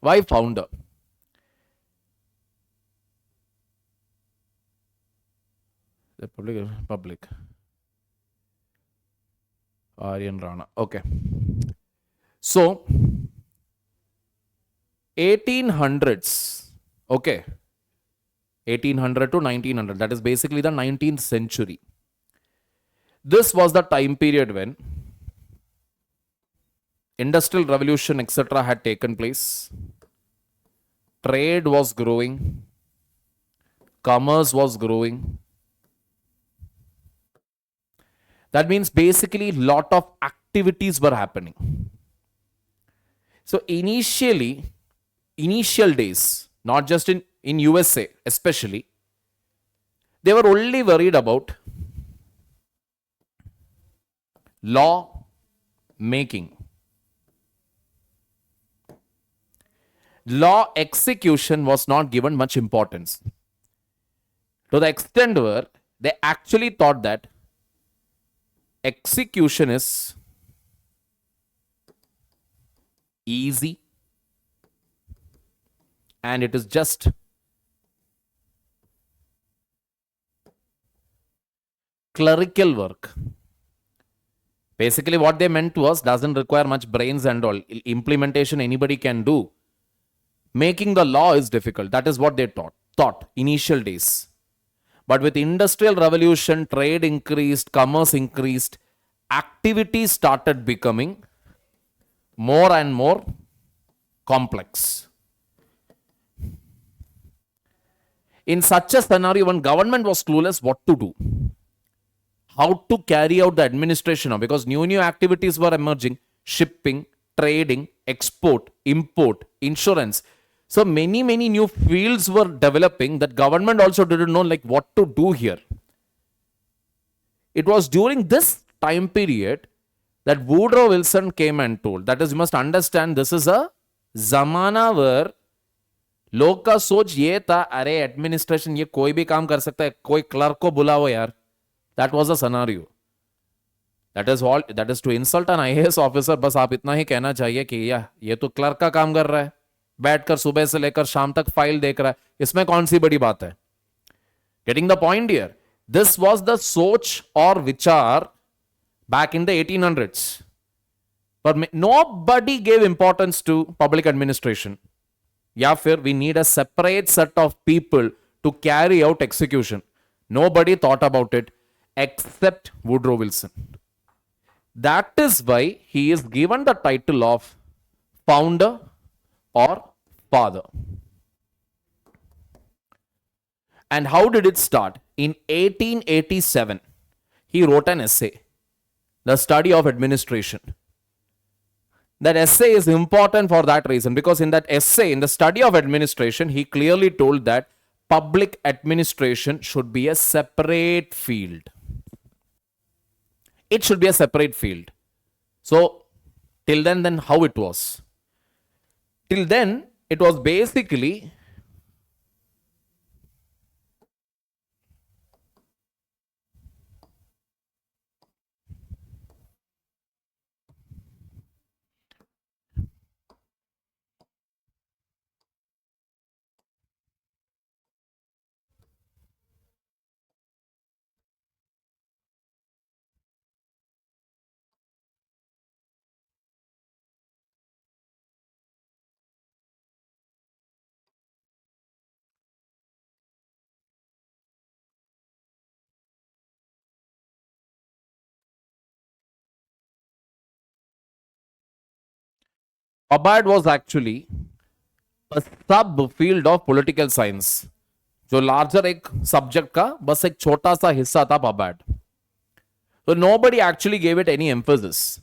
[SPEAKER 1] Why founder? The public. Aryan Rana. Okay. So, 1800s. Okay. 1800 to 1900. That is basically the 19th century. This was the time period when industrial revolution, etc. had taken place. Trade was growing. Commerce was growing. That means basically lot of activities were happening. So initial days, not just in USA especially, they were only worried about law making. Law execution was not given much importance. To the extent where they actually thought that execution is easy and it is just clerical work. Basically what they meant was doesn't require much brains and all. Implementation anybody can do. Making the law is difficult. That is what they thought initial days. But with industrial revolution, trade increased, commerce increased, activities started becoming more and more complex. In such a scenario, when government was clueless what to do, how to carry out the administration, because new activities were emerging, shipping, trading, export, import, insurance. So many new fields were developing that government also didn't know like what to do here. It was during this time period that Woodrow Wilson came and told, that is, you must understand this is a zamana where लोग का सोच ये था, अरे administration ये कोई भी काम कर सकता है, कोई क्लर्क को बुलाओ यार. That was a scenario. That is all. That is to insult an IAS officer. बस आप इतना ही कहना चाहिए कि ये तो क्लर्क का काम कर रहा है, बैठकर सुबह से लेकर शाम तक फाइल देख रहा है, इसमें कौन सी बड़ी बात है. Getting the point here. This was the soch or vichar back in the 1800s. But nobody gave importance to public administration. या फिर we need a separate set of people to carry out execution. Nobody thought about it except Woodrow Wilson. That is why he is given the title of founder or father. And how did it start? In 1887, he wrote an essay, The Study of Administration. That essay is important for that reason, because in that essay, in the study of administration, he clearly told that public administration should be a separate field. It should be a separate field. So, till then how it was? Till then, it was basically पबाड was actually a sub field of political science, जो larger एक subject का बस एक छोटा सा हिस्सा था पबाड. So nobody actually gave it any emphasis.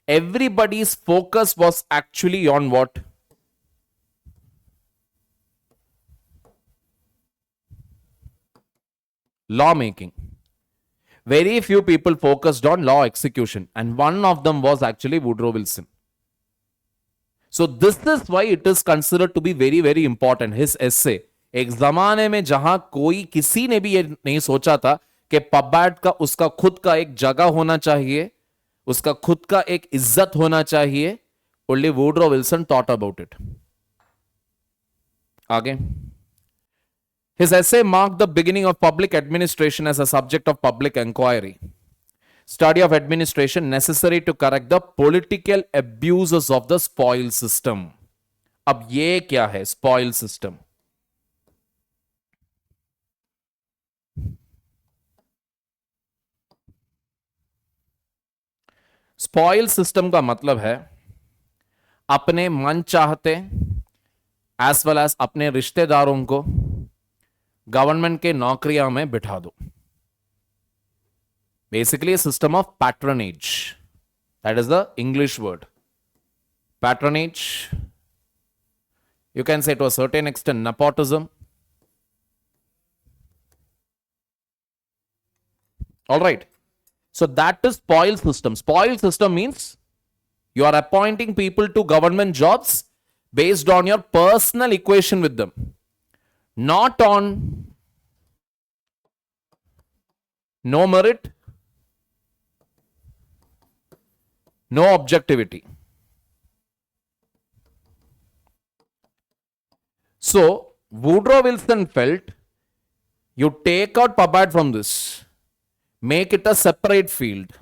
[SPEAKER 1] Everybody's focus was actually on what? Law making. Very few people focused on law execution, and one of them was actually Woodrow Wilson. So this is why it is considered to be very very important. His essay, एक जमाने में जहां कोई किसी ने भी ये नहीं सोचा था कि पबैट का उसका खुद का एक जगह होना चाहिए, उसका खुद का एक इज्जत होना चाहिए. Only Woodrow Wilson thought about it. आगे. His essay marked the beginning of public administration as a subject of public inquiry. Study of administration necessary to correct the political abuses of the spoil system. अब ये क्या है spoil system? Spoil system का मतलब है अपने मन चाहते एज वेल एज अपने रिश्तेदारों को गवर्नमेंट के नौकरियां में बिठा दो. Basically system of patronage. That is the English word patronage. You can say to a certain extent nepotism. All right. So that is spoil system. Spoil system means you are appointing people to government jobs based on your personal equation with them, not on no merit, no objectivity. So Woodrow Wilson felt you take out pabad from this, make it a separate field.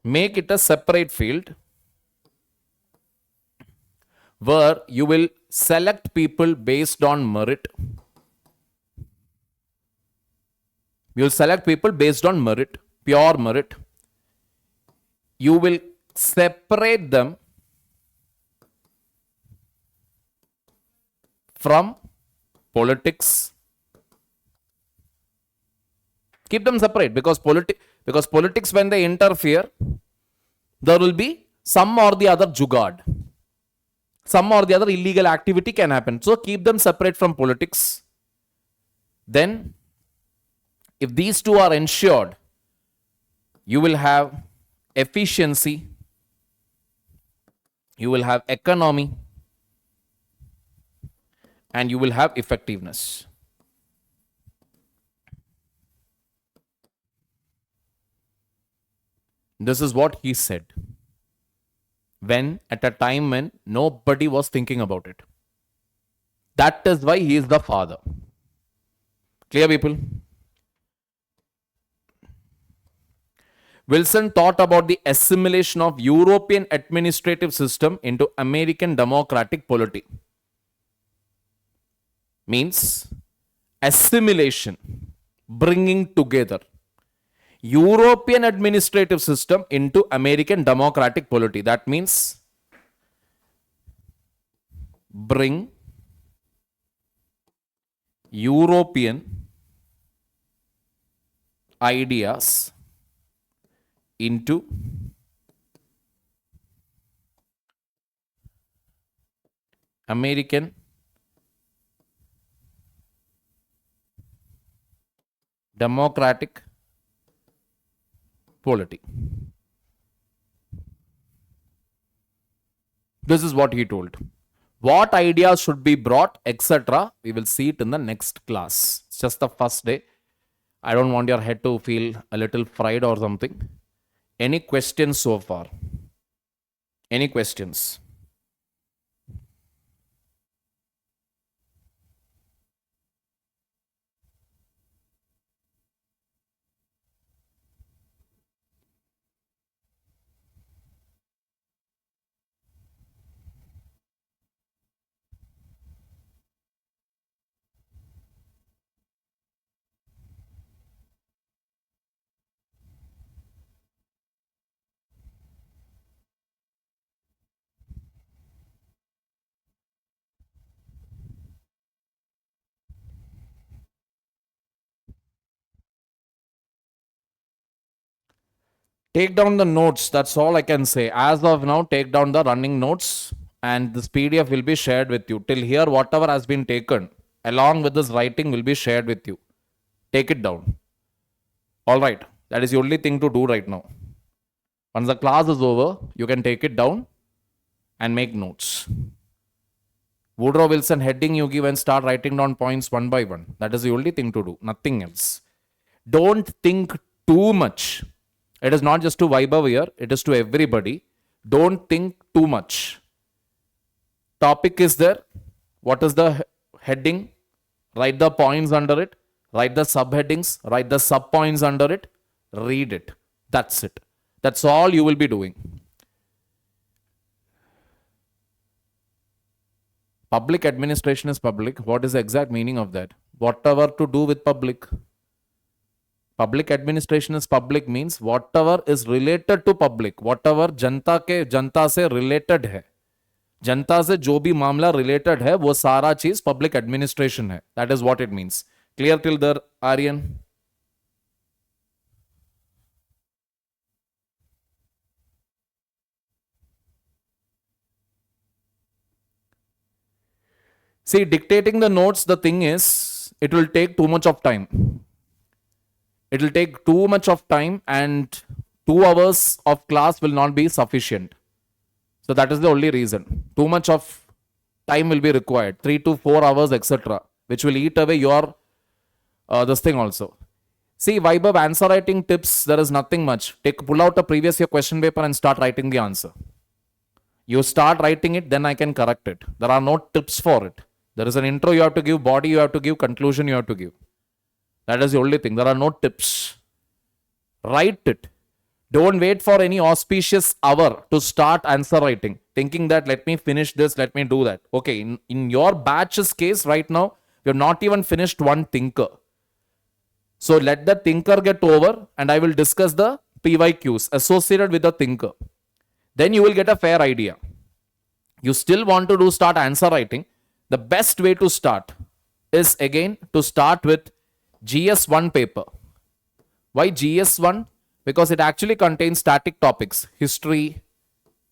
[SPEAKER 1] Make it a separate field where you will select people based on merit. You will select people based on merit, pure merit. You will separate them from politics. Keep them separate because politics, when they interfere, there will be some or the other jugad. Some or the other illegal activity can happen. So keep them separate from politics. Then, if these two are ensured, you will have efficiency, you will have economy, and you will have effectiveness. This is what he said when at a time when nobody was thinking about it. That is why he is the father. Clear, people? Wilson thought about the assimilation of European administrative system into American democratic polity. Means assimilation, bringing together European administrative system into American democratic polity. That means bring European ideas into American democratic polity. This is what he told. What ideas should be brought, etc. We will see it in the next class. It's just the first day. I don't want your head to feel a little fried or something. Any questions so far? Any questions? Take down the notes. That's all I can say. As of now, take down the running notes and this PDF will be shared with you. Till here, whatever has been taken along with this writing will be shared with you. Take it down. All right. That is the only thing to do right now. Once the class is over, you can take it down and make notes. Woodrow Wilson heading you give and start writing down points one by one. That is the only thing to do. Nothing else. Don't think too much. It is not just to Vaibhav here. It is to everybody. Don't think too much. Topic is there. What is the heading? Write the points under it. Write the subheadings. Write the sub points under it. Read it. That's it. That's all you will be doing. Public administration is public. What is the exact meaning of that? Whatever to do with public. Public administration is public means whatever is related to public. Whatever जनता से related है. जनता से जो भी मामला related है वो सारा चीज public administration है. That is what it means. Clear till there, Aryan? See, dictating the notes, the thing is, it will take too much of time. It will take too much of time and 2 hours of class will not be sufficient. So that is the only reason. Too much of time will be required. 3 to 4 hours, etc. Which will eat away your this thing also. See, Vaibhav, answer writing tips, there is nothing much. Pull out a previous year question paper and start writing the answer. You start writing it, then I can correct it. There are no tips for it. There is an intro you have to give, body you have to give, conclusion you have to give. That is the only thing. There are no tips. Write it. Don't wait for any auspicious hour to start answer writing. Thinking that let me finish this, let me do that. Okay, in your batch's case right now, you have not even finished one thinker. So let the thinker get over and I will discuss the PYQs associated with the thinker. Then you will get a fair idea. You still want to start answer writing. The best way to start is again to start with GS1 paper. Why GS1? Because it actually contains static topics, history,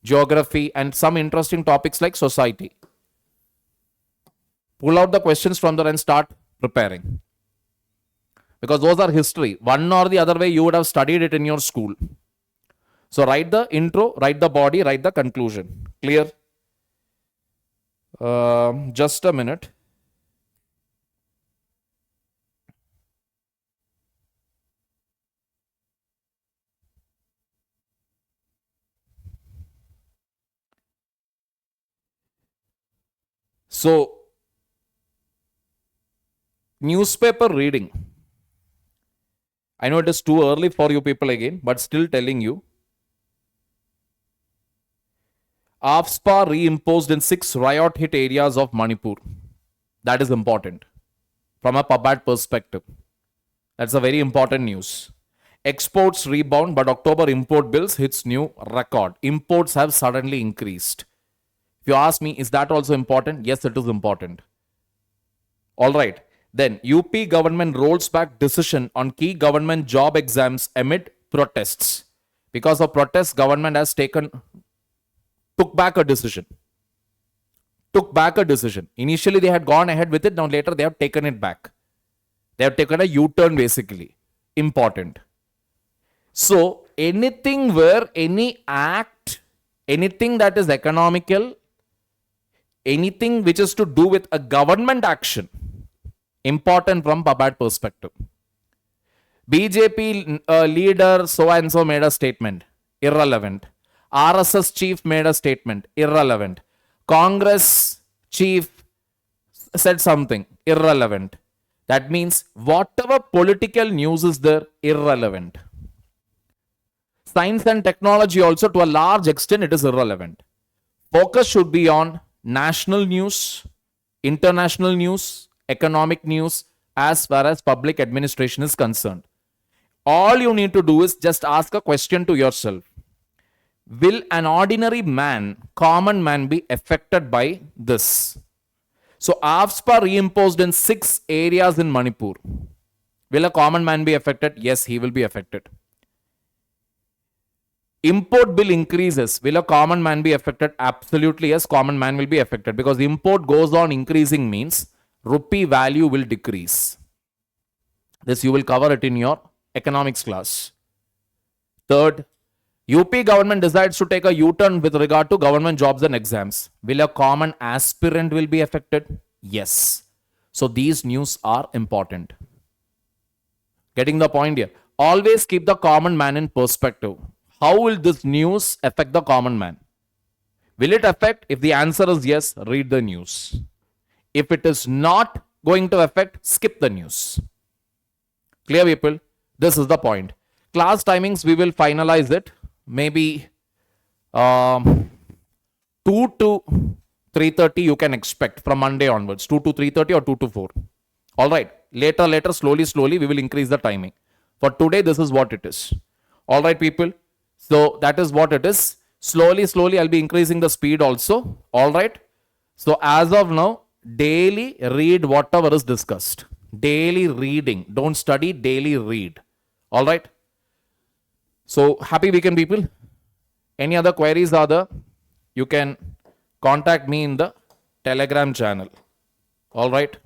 [SPEAKER 1] geography, and some interesting topics like society. Pull out the questions from there and start preparing. Because those are history. One or the other way, you would have studied it in your school. So write the intro, write the body, write the conclusion. Clear? Just a minute. So, newspaper reading. I know it is too early for you people again, but still telling you. AFSPA reimposed in 6 riot hit areas of Manipur. That is important from a PubAd perspective. That's a very important news. Exports rebound, but October import bills hits new record. Imports have suddenly increased. If you ask me, is that also important? Yes, it is important. All right. Then UP government rolls back decision on key government job exams amid protests. Because of protests, government has took back a decision. Initially, they had gone ahead with it. Now, later, they have taken it back. They have taken a U-turn, basically. Important. So, anything where any act, anything that is economical, anything which is to do with a government action, important from PubAd perspective. BJP leader so-and-so made a statement. Irrelevant. RSS chief made a statement. Irrelevant. Congress chief said something. Irrelevant. That means whatever political news is there, irrelevant. Science and technology also, to a large extent, it is irrelevant. Focus should be on national news, international news, economic news, as far as public administration is concerned. All you need to do is just ask a question to yourself. Will an ordinary man, common man, be affected by this? So, AFSPA reimposed in 6 areas in Manipur. Will a common man be affected? Yes, he will be affected. Import bill increases. Will a common man be affected? Absolutely yes, common man will be affected because import goes on increasing means rupee value will decrease. This you will cover it in your economics class. Third, UP government decides to take a U-turn with regard to government jobs and exams. Will a common aspirant will be affected? Yes. So these news are important. Getting the point here. Always keep the common man in perspective. How will this news affect the common man? Will it affect? If the answer is yes, read the news. If it is not going to affect, skip the news. Clear, people? This is the point. Class timings, we will finalize it. Maybe 2 to 3:30 you can expect from Monday onwards. 2 to 3:30 or 2 to 4. All right. Later, slowly, we will increase the timing. For today, this is what it is. All right, people. So that is what it is. Slowly, I'll be increasing the speed also. All right. So as of now, daily read whatever is discussed. Daily reading. Don't study, daily read. All right. So happy weekend, people. Any other queries are there? You can contact me in the Telegram channel. All right.